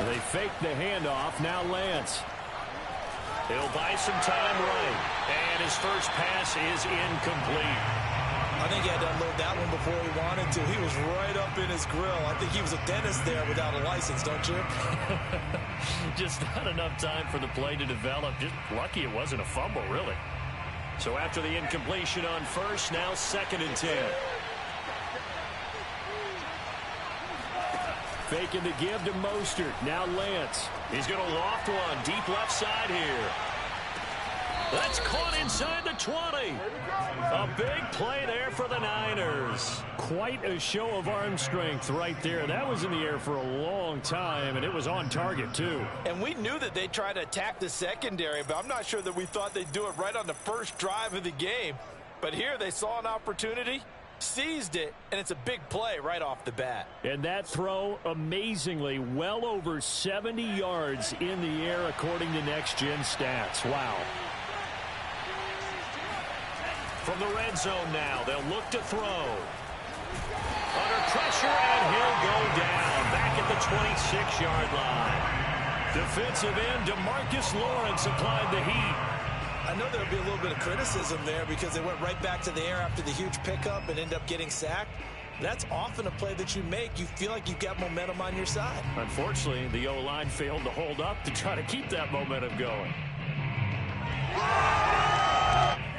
They fake the handoff. Now Lance. He'll buy some time right. And his first pass is incomplete. I think he had to unload that one before he wanted to. He was right up in his grill. I think he was a dentist there without a license, don't you? Just not enough time for the play to develop. Just lucky it wasn't a fumble, really. So after the incompletion on first, now 2nd and 10. Faking the give to Mostert. Now Lance. He's going to loft one deep left side here. That's caught inside the 20. A big play there for the Niners. Quite a show of arm strength right there. That was in the air for a long time, and it was on target, too. And we knew that they'd try to attack the secondary, but I'm not sure that we thought they'd do it right on the first drive of the game. But here they saw an opportunity, seized it, and it's a big play right off the bat. And that throw, amazingly, well over 70 yards in the air, according to Next Gen Stats. Wow. From the red zone now, they'll look to throw. Under pressure, and he'll go down. Back at the 26-yard line. Defensive end DeMarcus Lawrence applied the heat. I know there'll be a little bit of criticism there because they went right back to the air after the huge pickup and end up getting sacked. That's often a play that you make. You feel like you've got momentum on your side. Unfortunately, the O-line failed to hold up to try to keep that momentum going.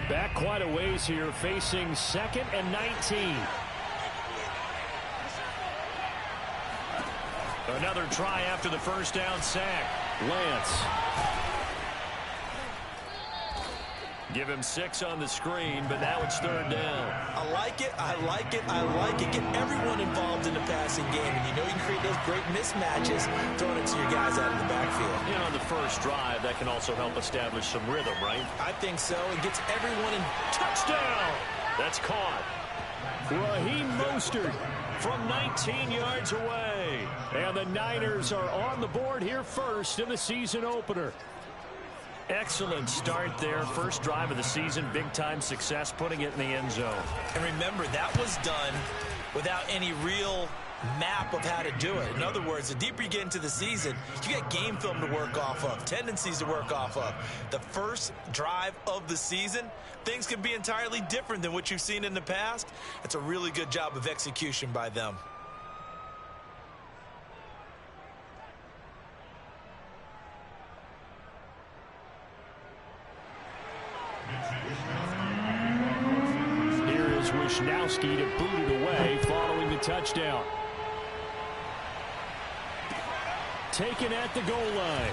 Back quite a ways here, facing 2nd and 19. Another try after the first down sack. Lance. Give him 6 on the screen, but now it's 3rd down. I like it, I like it, I like it. Get everyone involved in the passing game, and you know you can create those great mismatches throwing it to your guys out of the backfield. You know, on the first drive, that can also help establish some rhythm, right? I think so. It gets everyone in. Touchdown! That's caught. Raheem Mostert From 19 yards away. And the Niners are on the board here first in the season opener. Excellent start there. First drive of the season. Big-time success putting it in the end zone. And remember, that was done without any real map of how to do it. In other words, the deeper you get into the season, you got game film to work off of, tendencies to work off of. The first drive of the season, things can be entirely different than what you've seen in the past. It's a really good job of execution by them. Here is Wisnowski to boot it away following the touchdown. Taken at the goal line.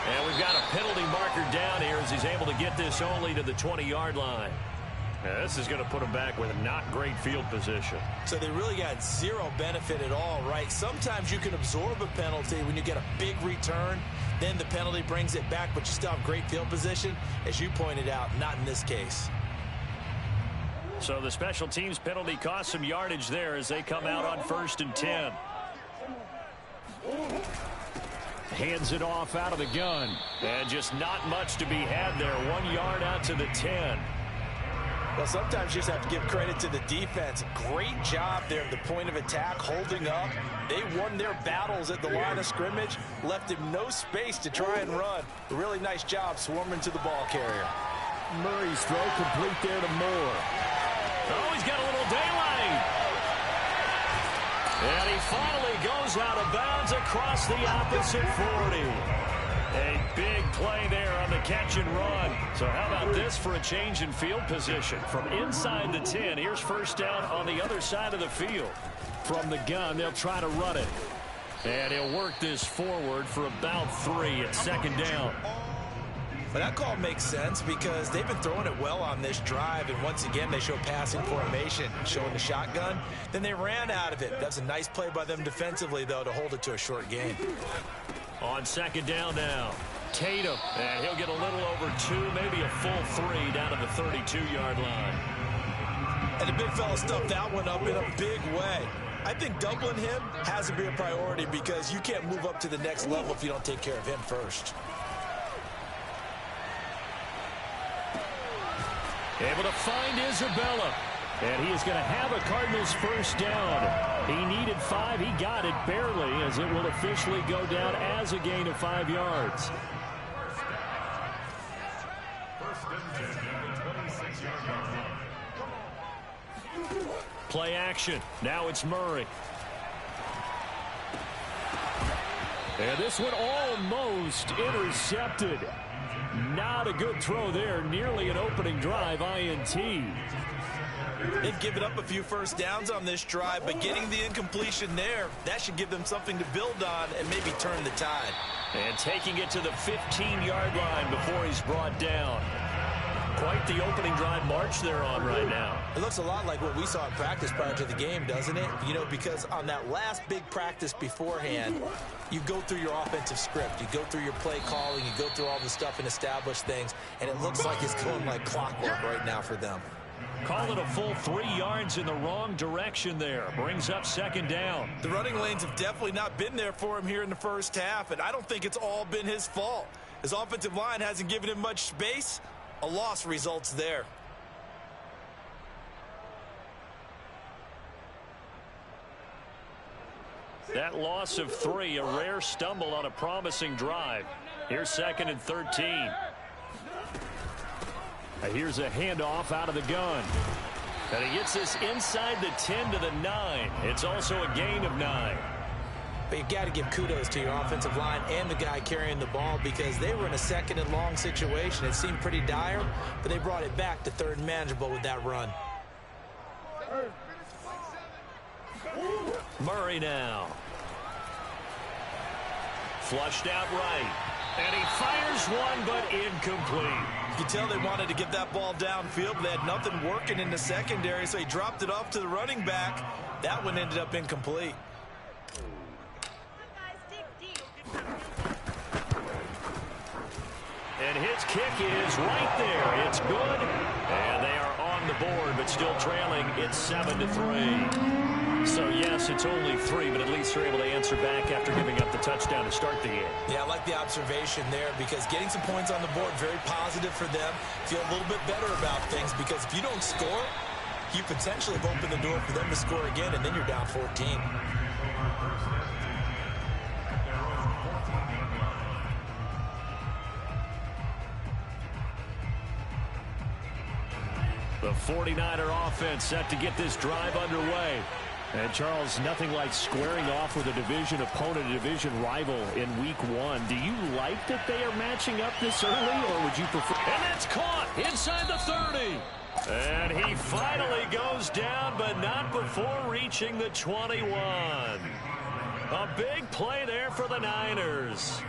And we've got a penalty marker down here as he's able to get this only to the 20-yard line. Now, this is going to put him back with a not great field position. So they really got zero benefit at all, right? Sometimes you can absorb a penalty when you get a big return. Then the penalty brings it back, but you still have great field position. As you pointed out, not in this case. So the special teams penalty cost some yardage there as they come out on 1st and 10. Hands it off out of the gun. And just not much to be had there. 1 yard out to the 10. Well, sometimes you just have to give credit to the defense. Great job there at the point of attack, holding up. They won their battles at the line of scrimmage, left him no space to try and run. A really nice job swarming to the ball carrier. Murray's throw complete there to Moore. Oh, he's got a little daylight. And he finally goes out of bounds across the opposite 40. A big play there on the catch and run. So how about this for a change in field position? From inside the 10, here's first down on the other side of the field. From the gun, they'll try to run it. And he'll work this forward for about 3 at 2nd down. But that call makes sense because they've been throwing it well on this drive, and once again they show passing formation, showing the shotgun. Then they ran out of it. That's a nice play by them defensively, though, to hold it to a short gain. On 2nd down now, Tatum, and he'll get a little over 2, maybe a full 3 down to the 32-yard line. And the big fella stuffed that one up in a big way. I think doubling him has to be a priority because you can't move up to the next level if you don't take care of him first. Able to find Isabella. And he is going to have a Cardinals first down. He needed 5. He got it barely, as it will officially go down as a gain of 5 yards. Play action. Now it's Murray. And this one almost intercepted. Not a good throw there. Nearly an opening drive INT. They've given up a few first downs on this drive, but getting the incompletion there, that should give them something to build on and maybe turn the tide. And taking it to the 15-yard line before he's brought down. Quite the opening drive march they're on right now. It looks a lot like what we saw in practice prior to the game, doesn't it? You know, because on that last big practice beforehand, you go through your offensive script. You go through your play calling. You go through all the stuff and establish things. And it looks like it's going like clockwork right now for them. Call it a full 3 yards in the wrong direction there. Brings up second down. The running lanes have definitely not been there for him here in the first half, and I don't think it's all been his fault. His offensive line hasn't given him much space. A loss results there. That loss of 3, a rare stumble on a promising drive. Here's 2nd and 13. Here's a handoff out of the gun. And he gets this inside the 10 to the 9. It's also a gain of 9. But you've got to give kudos to your offensive line and the guy carrying the ball, because they were in a 2nd and long situation. It seemed pretty dire, but they brought it back to 3rd and manageable with that run. Murray now. Flushed out right. And he fires one, but incomplete. You can tell they wanted to get that ball downfield, but they had nothing working in the secondary, so he dropped it off to the running back. That one ended up incomplete. And his kick is right there. It's good. And they are on the board, but still trailing. It's 7-3. So, yes, it's only 3, but at least they're able to answer back after giving up the touchdown to start the game. Yeah, I like the observation there, because getting some points on the board, very positive for them. Feel a little bit better about things, because if you don't score, you potentially have opened the door for them to score again, and then you're down 14. The 49er offense set to get this drive underway. And, Charles, nothing like squaring off with a division opponent, a division rival in week 1. Do you like that they are matching up this early, or would you prefer? And it's caught inside the 30. And he finally goes down, but not before reaching the 21. A big play there for the Niners.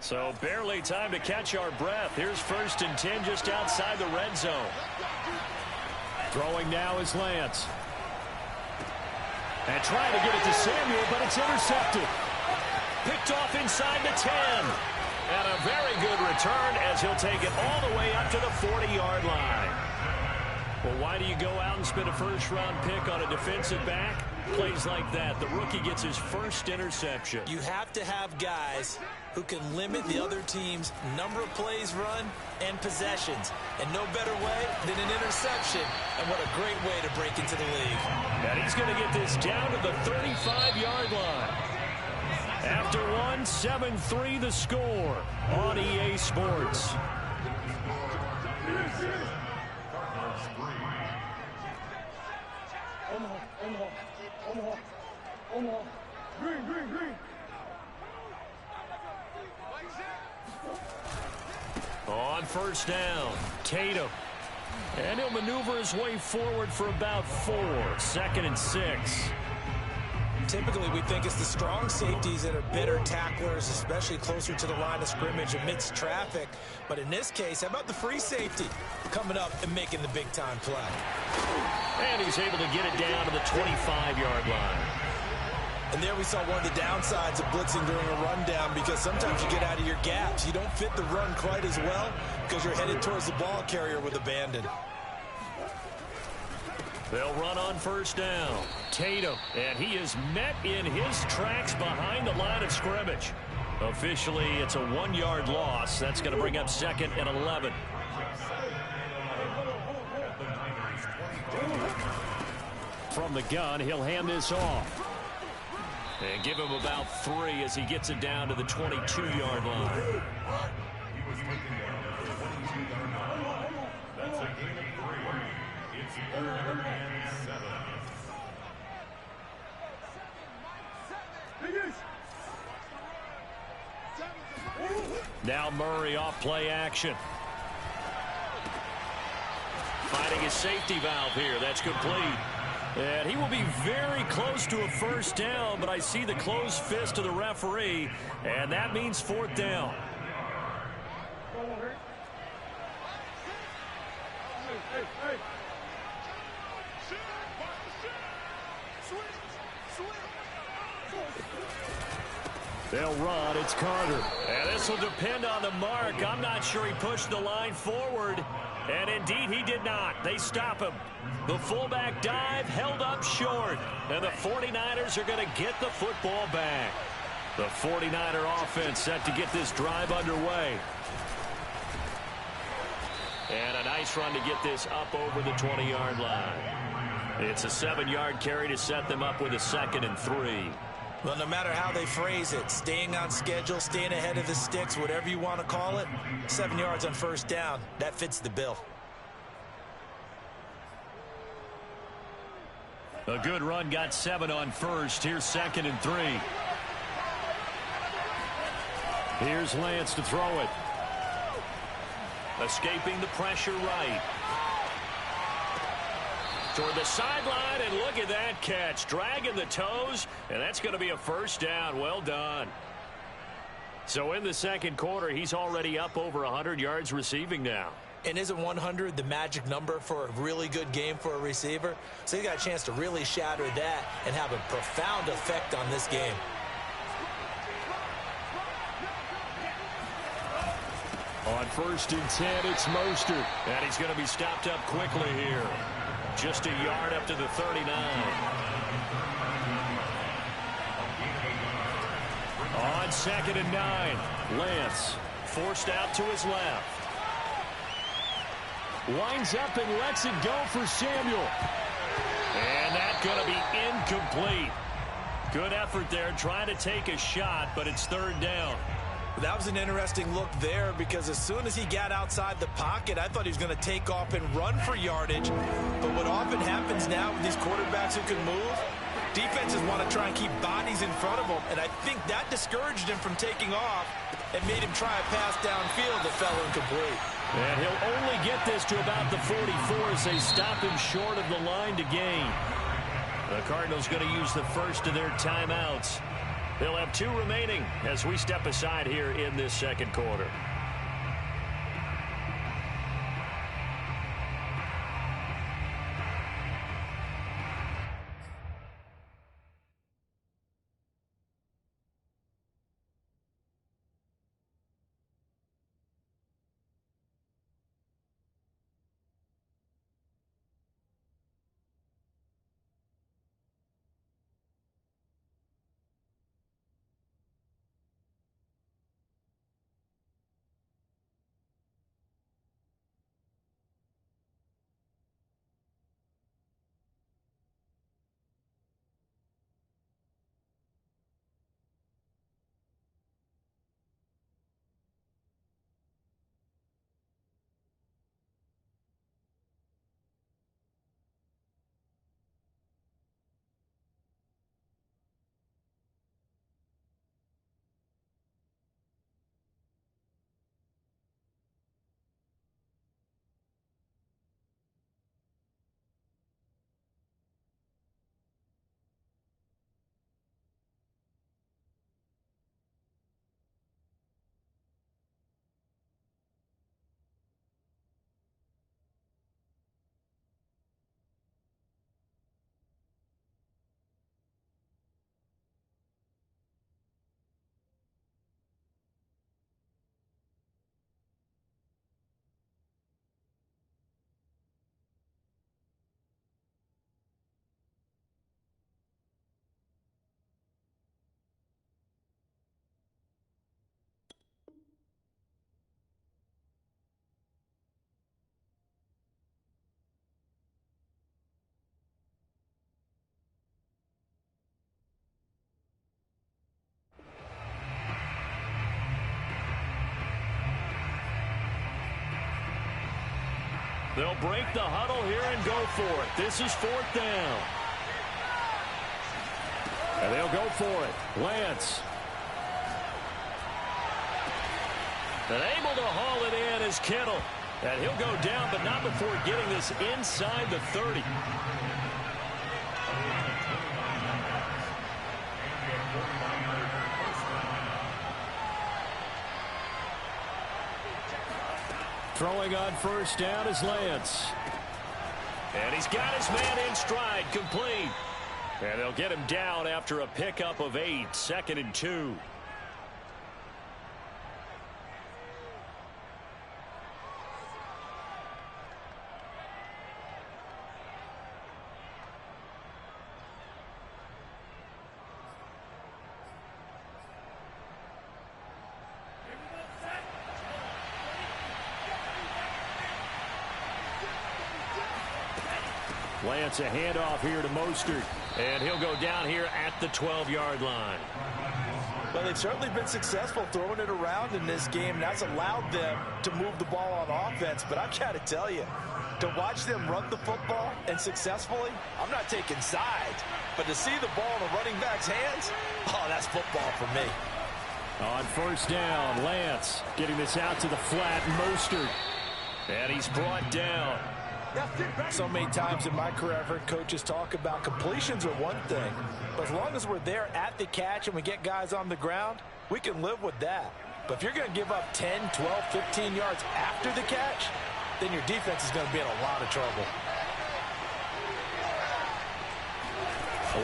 So barely time to catch our breath. Here's 1st and 10 just outside the red zone. Throwing now is Lance. And trying to get it to Samuel, but it's intercepted. Picked off inside the 10. And a very good return, as he'll take it all the way up to the 40-yard line. Well, why do you go out and spend a first-round pick on a defensive back? Plays like that. The rookie gets his first interception. You have to have guys who can limit the other team's number of plays run and possessions. And no better way than an interception. And what a great way to break into the league. And he's going to get this down to the 35-yard line. After 7-3 the score on EA Sports. On first down, Tatum. And he'll maneuver his way forward for about 4. 2nd and 6. Typically, we think it's the strong safeties that are better tacklers, especially closer to the line of scrimmage amidst traffic. But in this case, how about the free safety coming up and making the big-time play? And he's able to get it down to the 25-yard line. And there we saw one of the downsides of blitzing during a rundown, because sometimes you get out of your gaps. You don't fit the run quite as well because you're headed towards the ball carrier with abandon. They'll run on first down. Tatum. And he is met in his tracks behind the line of scrimmage. Officially, it's a 1-yard loss. That's going to bring up 2nd and 11. From the gun, he'll hand this off. And give him about 3 as he gets it down to the 22-yard line. Now Murray off play action. Finding his safety valve here. That's complete. And he will be very close to a first down, but I see the closed fist of the referee, and that means 4th down. They'll run. It's Carter. And this will depend on the mark. I'm not sure he pushed the line forward. And indeed, he did not. They stop him. The fullback dive held up short. And the 49ers are going to get the football back. The 49er offense set to get this drive underway. And a nice run to get this up over the 20-yard line. It's a 7-yard carry to set them up with a 2nd and 3. Well, no matter how they phrase it, staying on schedule, staying ahead of the sticks, whatever you want to call it, 7 yards on first down, that fits the bill. A good run got 7 on first. Here's 2nd and 3. Here's Lance to throw it. Escaping the pressure right. Toward the sideline, and look at that catch. Dragging the toes, and that's going to be a first down. Well done. So in the second quarter, he's already up over 100 yards receiving now. And isn't 100 the magic number for a really good game for a receiver? So you got a chance to really shatter that and have a profound effect on this game. On 1st and 10, it's Mostert. And he's going to be stopped up quickly here. Just a yard up to the 39. On 2nd and 9, Lance Forced out to his left. winds up and lets it go for Samuel. And that's going to be incomplete. Good effort there trying to take a shot, but it's 3rd down. That was an interesting look there because as soon as he got outside the pocket, I thought he was going to take off and run for yardage. But what often happens now with these quarterbacks who can move, defenses want to try and keep bodies in front of them. And I think that discouraged him from taking off and made him try a pass downfield that fell incomplete. And he'll only get this to about the 44 as they stop him short of the line to gain. The Cardinals going to use the first of their timeouts. They'll have 2 remaining as we step aside here in this second quarter. They'll break the huddle here and go for it. This is 4th down. And they'll go for it. Lance. And able to haul it in is Kittle. And he'll go down, but not before getting this inside the 30. Throwing on 1st down is Lance. And he's got his man in stride, complete. And they'll get him down after a pickup of 8, 2nd and 2. Lance a handoff here to Mostert. And he'll go down here at the 12-yard line. Well, they've certainly been successful throwing it around in this game. That's allowed them to move the ball on offense. But I've got to tell you, to watch them run the football and successfully, I'm not taking sides. But to see the ball in the running back's hands, oh, that's football for me. On 1st down, Lance getting this out to the flat. Mostert. And he's brought down. So many times in my career I've heard coaches talk about completions are one thing, but as long as we're there at the catch and we get guys on the ground, we can live with that. But if you're going to give up 10, 12, 15 yards after the catch, then your defense is going to be in a lot of trouble.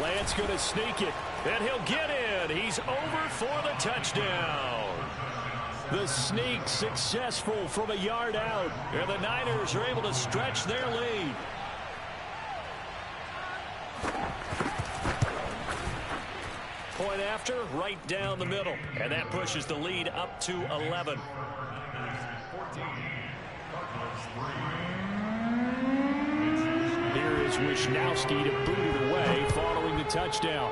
Lance going to sneak it, and he'll get in. He's over for the touchdown. The sneak successful from a yard out. And the Niners are able to stretch their lead. Point after, right down the middle. And that pushes the lead up to 11. Here is Wisnowski to boot it away following the touchdown.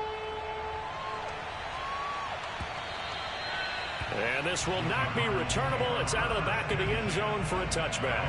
And this will not be returnable. It's out of the back of the end zone for a touchback.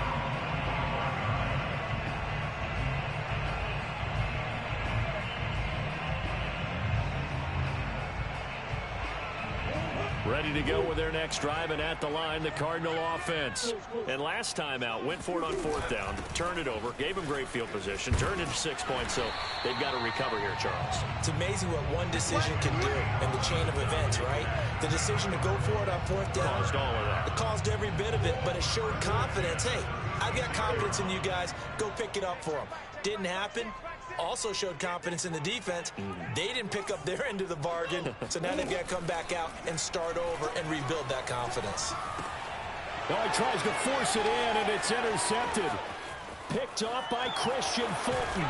Ready to go with their next drive, and at the line, the Cardinal offense. And last time out, went for it on 4th down, turned it over, gave them great field position, turned into 6 points, so they've got to recover here, Charles. It's amazing what one decision can do in the chain of events, right? The decision to go for it on 4th down. Caused all of that. It caused every bit of it, but it showed confidence. Hey, I've got confidence in you guys. Go pick it up for them. Didn't happen. Also showed confidence in the defense. They didn't pick up their end of the bargain, so now they've got to come back out and start over and rebuild that confidence. Now he tries to force it in, and it's intercepted. Picked off by Christian Fulton.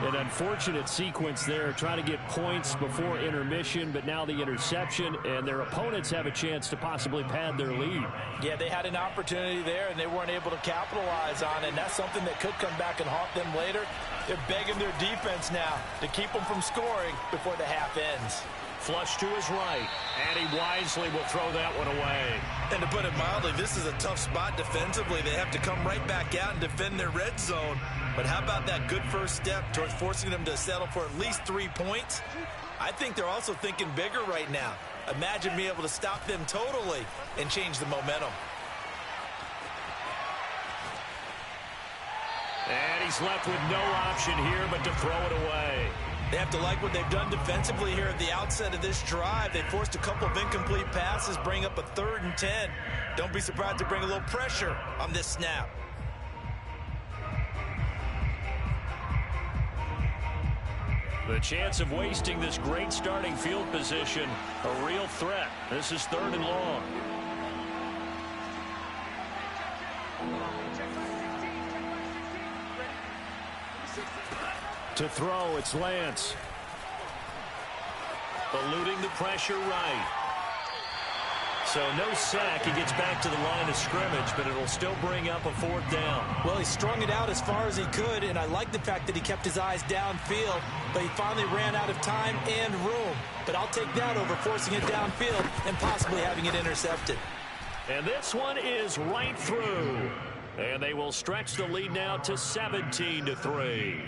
An unfortunate sequence there, trying to get points before intermission, but now the interception, and their opponents have a chance to possibly pad their lead. Yeah, they had an opportunity there, and they weren't able to capitalize on it, and that's something that could come back and haunt them later. They're begging their defense now to keep them from scoring before the half ends. Flush to his right, and he wisely will throw that one away. And to put it mildly, this is a tough spot defensively. They have to come right back out and defend their red zone. But how about that good first step towards forcing them to settle for at least 3 points? I think they're also thinking bigger right now. Imagine being able to stop them totally and change the momentum. And he's left with no option here but to throw it away. They have to like what they've done defensively here at the outset of this drive. They forced a couple of incomplete passes, bring up a 3rd and 10. Don't be surprised to bring a little pressure on this snap. The chance of wasting this great starting field position, a real threat. This is 3rd and long. To throw, it's Lance. Eluding the pressure right. So no sack. He gets back to the line of scrimmage, but it'll still bring up a 4th down. Well, he strung it out as far as he could, and I like the fact that he kept his eyes downfield, but he finally ran out of time and room. But I'll take that over forcing it downfield and possibly having it intercepted. And this one is right through. And they will stretch the lead now to 17-3.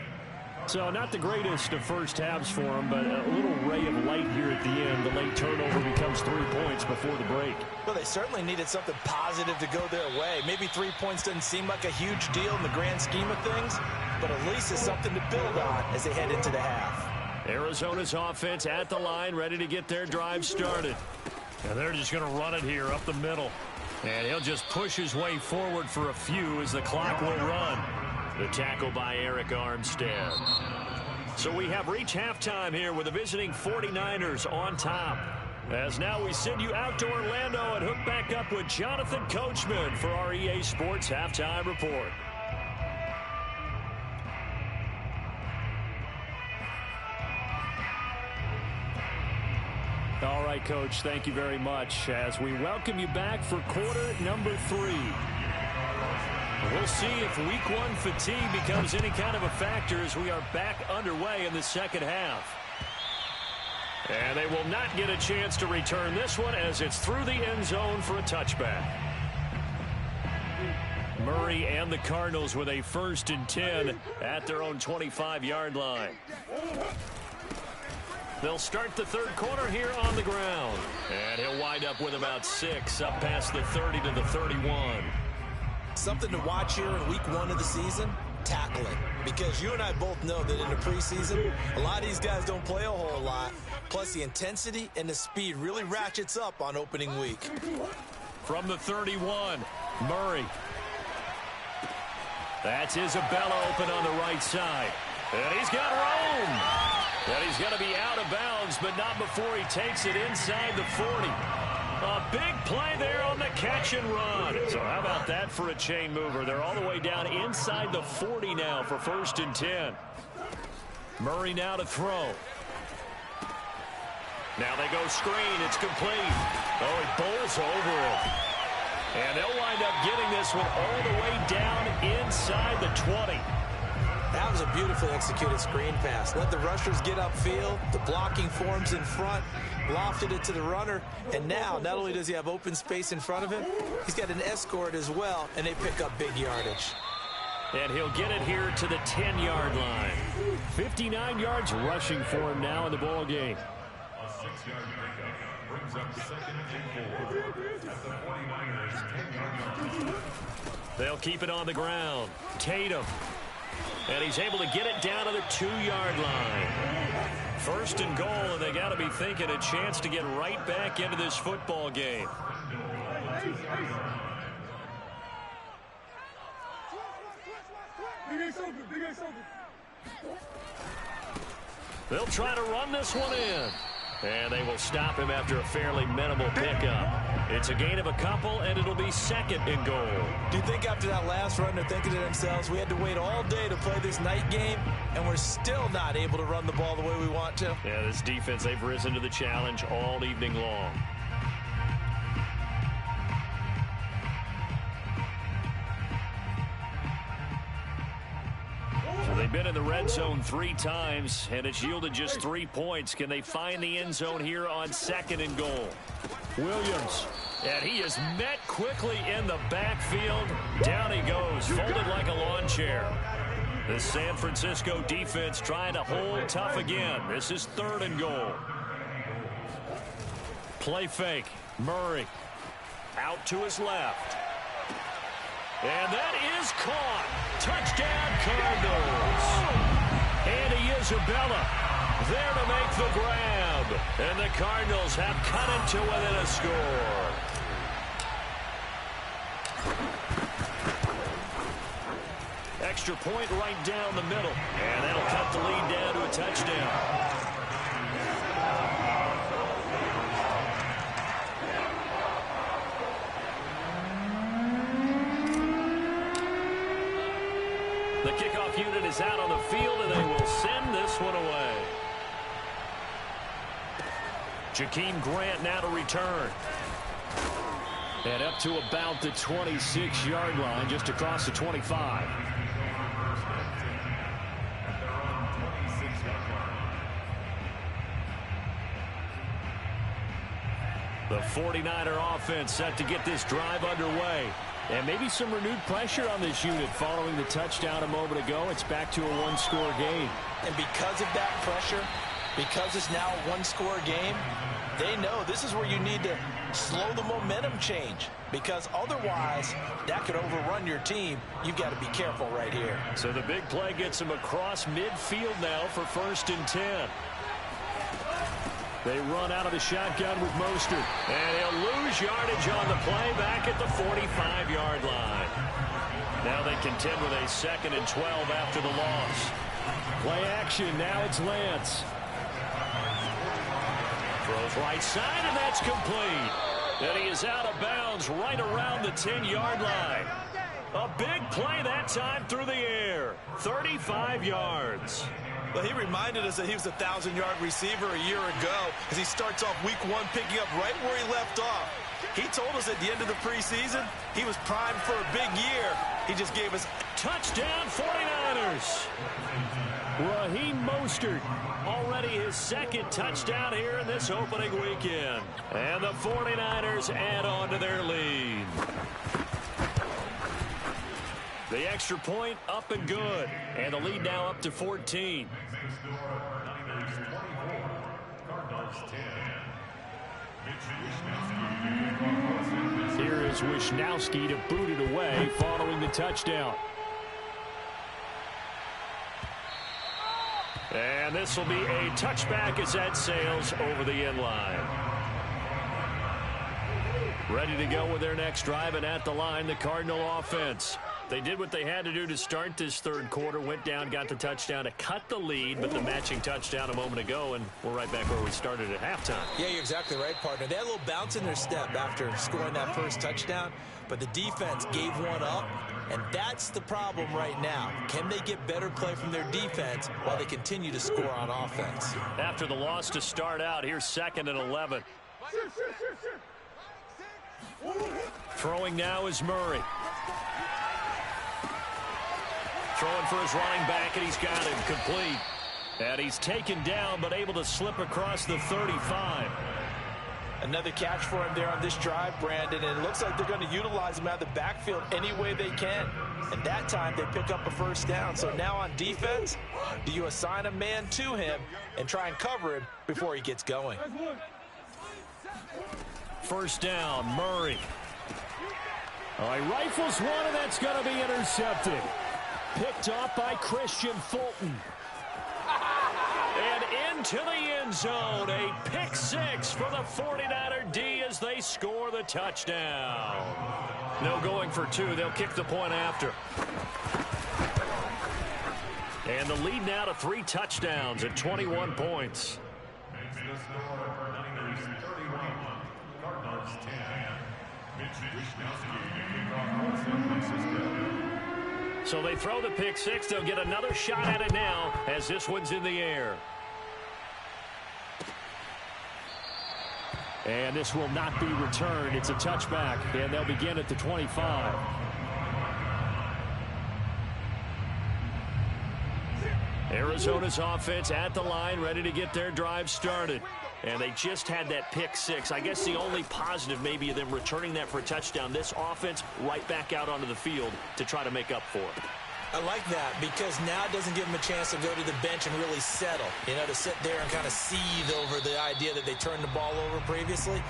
So not the greatest of first halves for them, but a little ray of light here at the end. The late turnover becomes 3 points before the break. Well, they certainly needed something positive to go their way. Maybe 3 points doesn't seem like a huge deal in the grand scheme of things, but at least it's something to build on as they head into the half. Arizona's offense at the line, ready to get their drive started. And they're just going to run it here up the middle. And he'll just push his way forward for a few as the clock will run. The tackle by Eric Armstead. So we have reached halftime here with the visiting 49ers on top. As now we send you out to Orlando and hook back up with Jonathan Coachman for our EA Sports Halftime Report. All right, Coach, thank you very much as we welcome you back for quarter number 3. We'll see if week 1 fatigue becomes any kind of a factor as we are back underway in the second half. And they will not get a chance to return this one as it's through the end zone for a touchback. Murray and the Cardinals with a 1st and 10 at their own 25-yard line. They'll start the third quarter here on the ground. And he'll wind up with about 6 up past the 30 to the 31. Something to watch here in week 1 of the season, tackling. Because you and I both know that in the preseason, a lot of these guys don't play a whole lot. Plus the intensity and the speed really ratchets up on opening week. From the 31, Murray. That's Isabella open on the right side. And he's got room. And he's going to be out of bounds, but not before he takes it inside the 40. A big play there on the catch and run. So how about that for a chain mover? They're all the way down inside the 40 now for 1st and 10. Murray now to throw. Now they go screen. It's complete. Oh, it bowls over it. And they'll wind up getting this one all the way down inside the 20. That was a beautifully executed screen pass. Let the rushers get upfield. The blocking forms in front. Lofted it to the runner. And now, not only does he have open space in front of him, he's got an escort as well, and they pick up big yardage. And he'll get it here to the 10-yard line. 59 yards rushing for him now in the ball game. A 6-yard pickup brings up 2nd and 4 at the 49ers' 10-yard line. They'll keep it on the ground. Tatum. And he's able to get it down to the 2-yard line. 1st and goal, and they got to be thinking a chance to get right back into this football game. They'll try to run this one in. And they will stop him after a fairly minimal pickup. It's a gain of a couple, and it'll be 2nd and goal. Do you think after that last run they're thinking to themselves, we had to wait all day to play this night game, and we're still not able to run the ball the way we want to? Yeah, this defense, they've risen to the challenge all evening long. So they've been in the red zone 3 times, and it's yielded just 3 points. Can they find the end zone here on 2nd and goal? Williams, and he is met quickly in the backfield. Down he goes, folded like a lawn chair. The San Francisco defense trying to hold tough again. This is 3rd and goal. Play fake. Murray out to his left. And that is caught. Touchdown, Cardinals. Andy Isabella there to make the grab. And the Cardinals have cut it to within a score. Extra point right down the middle. And that'll cut the lead down to a touchdown. The kickoff unit is out on the field, and they will send this one away. Jakeem Grant now to return. And up to about the 26-yard line, just across the 25. The 49er offense set to get this drive underway. And maybe some renewed pressure on this unit following the touchdown a moment ago. It's back to a one-score game. And because of that pressure, because it's now a one-score game, they know this is where you need to slow the momentum change, because otherwise that could overrun your team. You've got to be careful right here. So the big play gets him across midfield now for 1st and 10. They run out of the shotgun with Mostert. And he'll lose yardage on the play back at the 45-yard line. Now they contend with a 2nd and 12 after the loss. Play action. Now it's Lance. Throws right side, and that's complete. And he is out of bounds right around the 10-yard line. A big play that time through the air. 35 yards. Well, he reminded us that he was a 1,000-yard receiver a year ago as he starts off week 1 picking up right where he left off. He told us at the end of the preseason he was primed for a big year. He just gave us touchdown 49ers. Raheem Mostert, already his 2nd touchdown here in this opening weekend. And the 49ers add on to their lead. The extra point up and good. And the lead now up to 14. Here is Wisnowski to boot it away following the touchdown. And this will be a touchback as that sails over the end line. Ready to go with their next drive, and at the line, the Cardinal offense. They did what they had to do to start this 3rd quarter, went down, got the touchdown to cut the lead, but the matching touchdown a moment ago, and we're right back where we started at halftime. Yeah, you're exactly right, partner. They had a little bounce in their step after scoring that first touchdown, but the defense gave one up, and that's the problem right now. Can they get better play from their defense while they continue to score on offense? After the loss to start out, here's 2nd and 11. Throwing now is Murray. Throwing for his running back, and he's got him complete. And he's taken down, but able to slip across the 35. Another catch for him there on this drive, Brandon, and it looks like they're going to utilize him out of the backfield any way they can. And that time they pick up a 1st down. So now on defense, do you assign a man to him and try and cover him before he gets going? 1st down, Murray. Oh, he rifles one, and that's going to be intercepted. Picked off by Christian Fulton. And into the end zone. A pick 6 for the 49er D as they score the touchdown. No going for 2. They'll kick the point after. And the lead now to 3 touchdowns at 21 points. Makes the score Niners 31, Cardinals 10. Mitch Wisnowski kicking off for San Francisco. So they throw the pick 6. They'll get another shot at it now as this one's in the air. And this will not be returned. It's a touchback, and they'll begin at the 25. Arizona's offense at the line, ready to get their drive started. And they just had that pick 6. I guess the only positive maybe of them returning that for a touchdown. This offense right back out onto the field to try to make up for it. I like that because now it doesn't give them a chance to go to the bench and really settle. You know, to sit there and kind of seethe over the idea that they turned the ball over previously.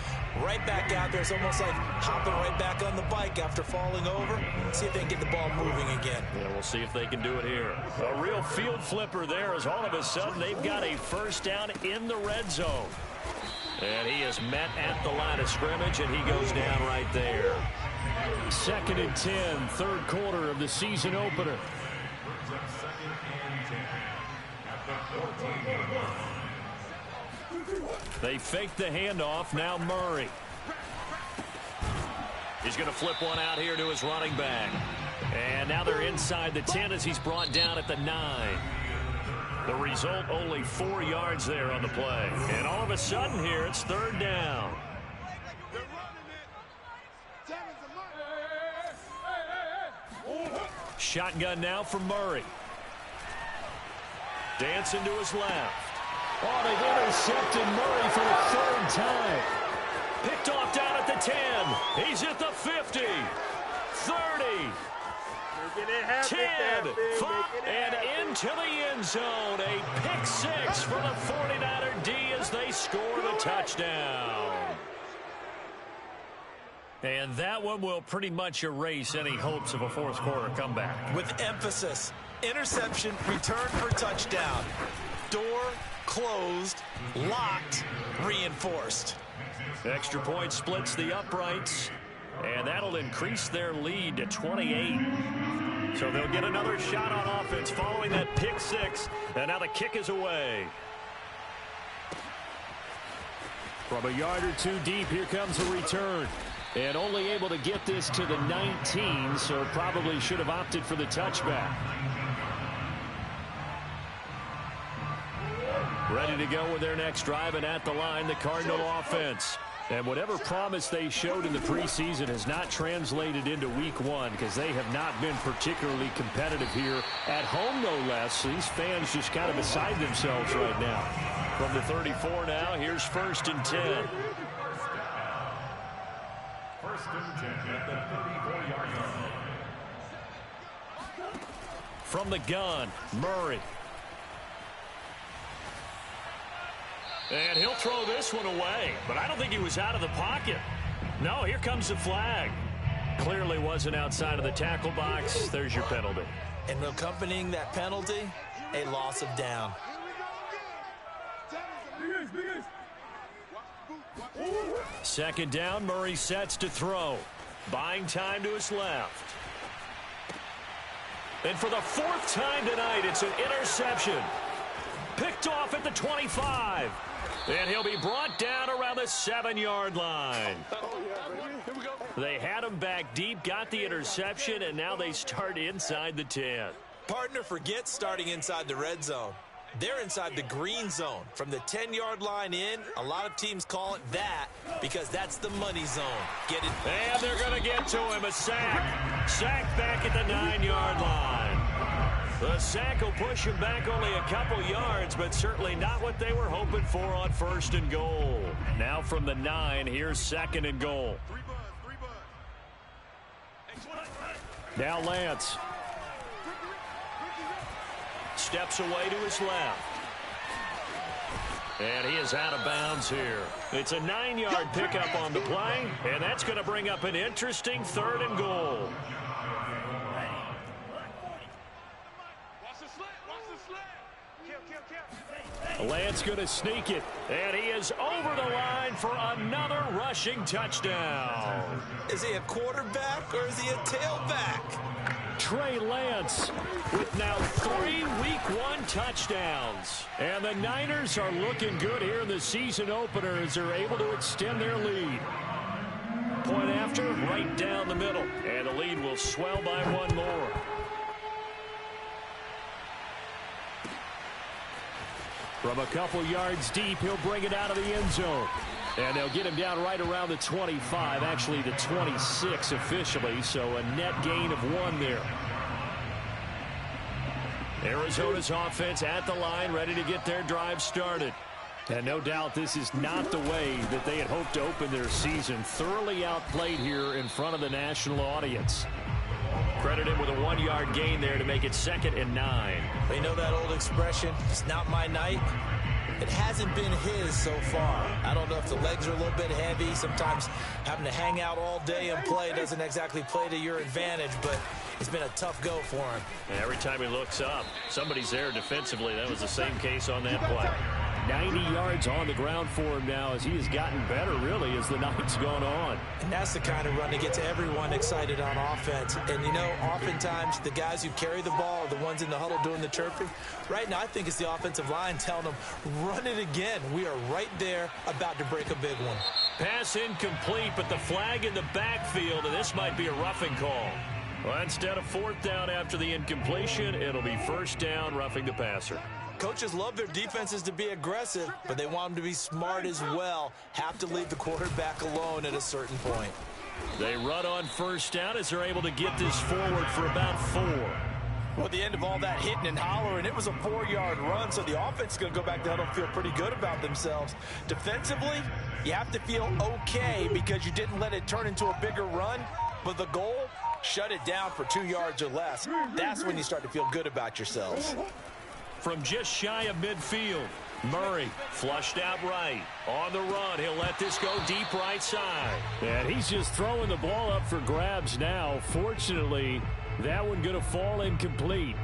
Right back out there. It's almost like hopping right back on the bike after falling over. See if they can get the ball moving again. Yeah, we'll see if they can do it here. A real field flipper there as all of a sudden they've got a 1st down in the red zone. And he is met at the line of scrimmage, and he goes down right there. 2nd and 10, 3rd quarter of the season opener. Brings up 2nd and 10 at the 14. They fake the handoff. Now Murray. He's going to flip one out here to his running back. And now they're inside the 10 as he's brought down at the 9. The result, only 4 yards there on the play. And all of a sudden here, it's 3rd down. Shotgun now for Murray. Dancing to his left. Oh, they've intercepted Murray for the 3rd time. Picked off 10. He's at the 50. 30. 10. 5. And into the end zone. A pick six for the 49er D as they score the touchdown. And that one will pretty much erase any hopes of a fourth quarter comeback. With emphasis, interception, return for touchdown. Door closed, locked, reinforced. Extra point splits the uprights, and that'll increase their lead to 28. So they'll get another shot on offense following that pick six, and now the kick is away. From a yard or two deep, here comes a return. And only able to get this to the 19, so probably should have opted for the touchback. Ready to go with their next drive, and at the line, the Cardinal offense. And whatever promise they showed in the preseason has not translated into week one because they have not been particularly competitive here at home, no less. These fans just kind of beside themselves right now. From the 34 now, here's 1st and 10. 1st and 10 at the 34-yard line. From the gun, Murray. And he'll throw this one away, but I don't think he was out of the pocket. No, here comes the flag. Clearly wasn't outside of the tackle box. There's your penalty. And accompanying that penalty, a loss of down. Second down, Murray sets to throw. Buying time to his left. And for the 4th time tonight, it's an interception. Picked off at the 25. And he'll be brought down around the 7-yard line. They had him back deep, got the interception, and now they start inside the 10. Partner, forget starting inside the red zone. They're inside the green zone. From the 10-yard line in, a lot of teams call it that because that's the money zone. Get it? And they're going to get to him. A sack. Sack back at the 9-yard line. The sack will push him back only a couple yards, but certainly not what they were hoping for on 1st and goal. Now from the 9, here's 2nd and goal. Now Lance. Steps away to his left. And he is out of bounds here. It's a 9-yard pickup on the play, and that's going to bring up an interesting 3rd and goal. Lance going to sneak it, and he is over the line for another rushing touchdown. Is he a quarterback or is he a tailback? Trey Lance with now 3 Week 1 touchdowns. And the Niners are looking good here in the season opener as they're able to extend their lead. Point after, right down the middle. And the lead will swell by 1 more. From a couple yards deep, he'll bring it out of the end zone. And they'll get him down right around the 25, actually the 26 officially, so a net gain of 1 there. Arizona's offense at the line, ready to get their drive started. And no doubt this is not the way that they had hoped to open their season. Thoroughly outplayed here in front of the national audience. Credit him with a 1-yard gain there to make it 2nd and 9. You know that old expression, it's not my night? It hasn't been his so far. I don't know if the legs are a little bit heavy. Sometimes having to hang out all day and play doesn't exactly play to your advantage, but it's been a tough go for him. And every time he looks up, somebody's there defensively. That was the same case on that play. 90 yards on the ground for him now as he has gotten better, really, as the night's gone on. And that's the kind of run that gets everyone excited on offense. And, you know, oftentimes the guys who carry the ball are the ones in the huddle doing the chirping. Right now, I think it's the offensive line telling them, run it again. We are right there about to break a big one. Pass incomplete, but the flag in the backfield, and this might be a roughing call. Well, instead of 4th down after the incompletion, it'll be 1st down, roughing the passer. Coaches love their defenses to be aggressive, but they want them to be smart as well. Have to leave the quarterback alone at a certain point. They run on 1st down as they're able to get this forward for about 4. Well, at the end of all that hitting and hollering, it was a 4-yard run, so the offense is going to go back to huddle and feel pretty good about themselves. Defensively, you have to feel okay because you didn't let it turn into a bigger run, but the goal, shut it down for 2 yards or less. That's when you start to feel good about yourselves. From just shy of midfield, Murray flushed out right. On the run, he'll let this go deep right side. And he's just throwing the ball up for grabs now. Fortunately, that one going to fall incomplete.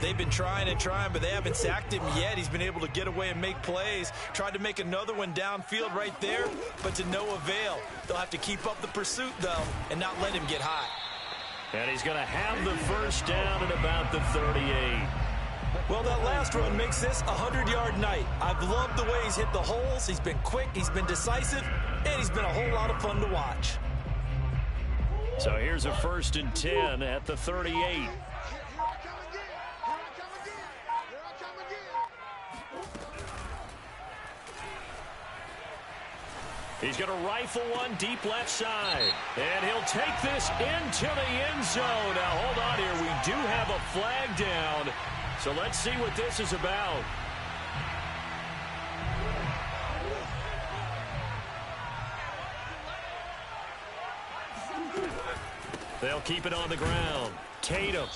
They've been trying and trying, but they haven't sacked him yet. He's been able to get away and make plays. Tried to make another one downfield right there, but to no avail. They'll have to keep up the pursuit, though, and not let him get hot. And he's going to have the first down at about the 38. Well, that last run makes this a 100-yard night. I've loved the way he's hit the holes. He's been quick, he's been decisive, and he's been a whole lot of fun to watch. So here's a 1st and 10 at the 38. He's going to rifle one deep left side. And he'll take this into the end zone. Now, hold on here. We do have a flag down. So let's see what this is about. They'll keep it on the ground. Tatum.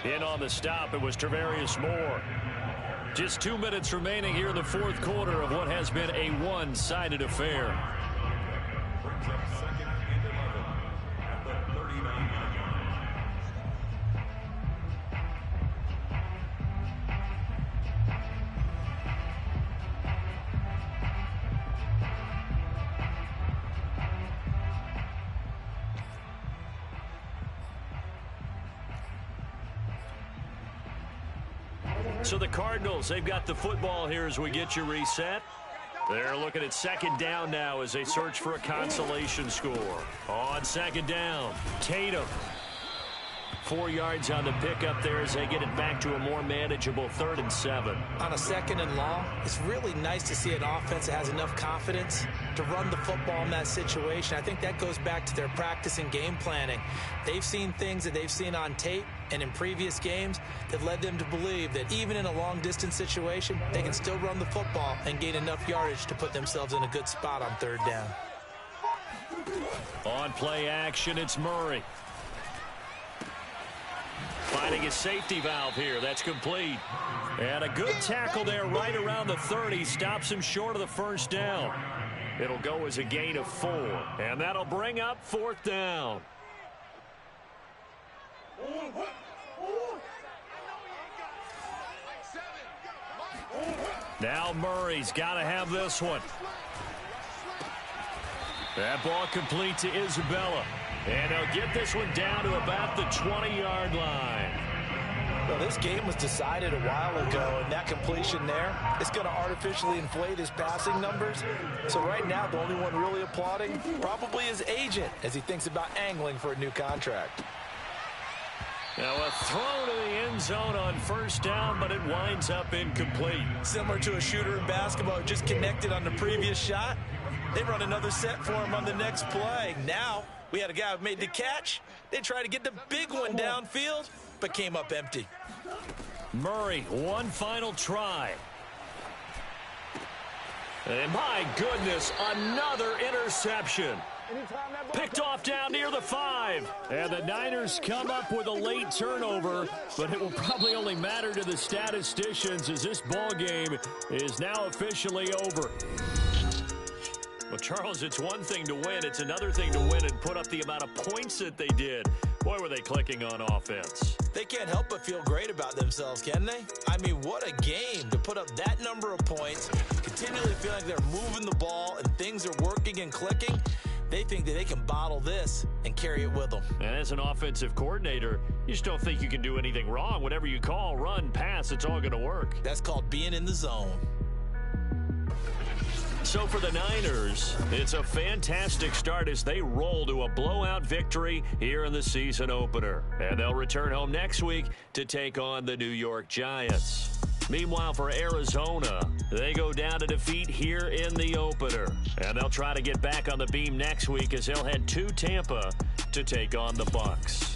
In on the stop, it was Travarius Moore. Just 2 minutes remaining here in the 4th quarter of what has been a one-sided affair. Brings up 2nd and 11 at the 39-yard line. So the Cardinals, they've got the football here as we get you reset. They're looking at 2nd down now as they search for a consolation score. On 2nd down, Tatum. 4 yards on the pickup there as they get it back to a more manageable 3rd and 7. On a 2nd and long, it's really nice to see an offense that has enough confidence to run the football in that situation. I think that goes back to their practice and game planning. They've seen things that they've seen on tape and in previous games that led them to believe that even in a long-distance situation, they can still run the football and gain enough yardage to put themselves in a good spot on 3rd down. On play action, it's Murray. Finding his safety valve here. That's complete. And a good tackle there right around the 30. Stops him short of the 1st down. It'll go as a gain of 4. And that'll bring up 4th down. Now Murray's got to have this one. That ball complete to Isabella. And he'll get this one down to about the 20-yard line. Well, this game was decided a while ago, and that completion there is going to artificially inflate his passing numbers. So right now, the only one really applauding probably his agent as he thinks about angling for a new contract. Now a throw to the end zone on 1st down, but it winds up incomplete. Similar to a shooter in basketball who just connected on the previous shot. They run another set for him on the next play. Now we had a guy who made the catch. They tried to get the big one downfield, but came up empty. Murray, one final try. And my goodness, another interception. Picked off down near the 5. And the Niners come up with a late turnover, but it will probably only matter to the statisticians as this ball game is now officially over. Well, Charles, it's one thing to win. It's another thing to win and put up the amount of points that they did. Boy, were they clicking on offense. They can't help but feel great about themselves, can they? I mean, what a game to put up that number of points, continually feeling like they're moving the ball and things are working and clicking. They think that they can bottle this and carry it with them. And as an offensive coordinator, you just don't think you can do anything wrong. Whatever you call, run, pass, it's all going to work. That's called being in the zone. So for the Niners, it's a fantastic start as they roll to a blowout victory here in the season opener. And they'll return home next week to take on the New York Giants. Meanwhile, for Arizona, they go down to defeat here in the opener. And they'll try to get back on the beam next week as they'll head to Tampa to take on the Bucs.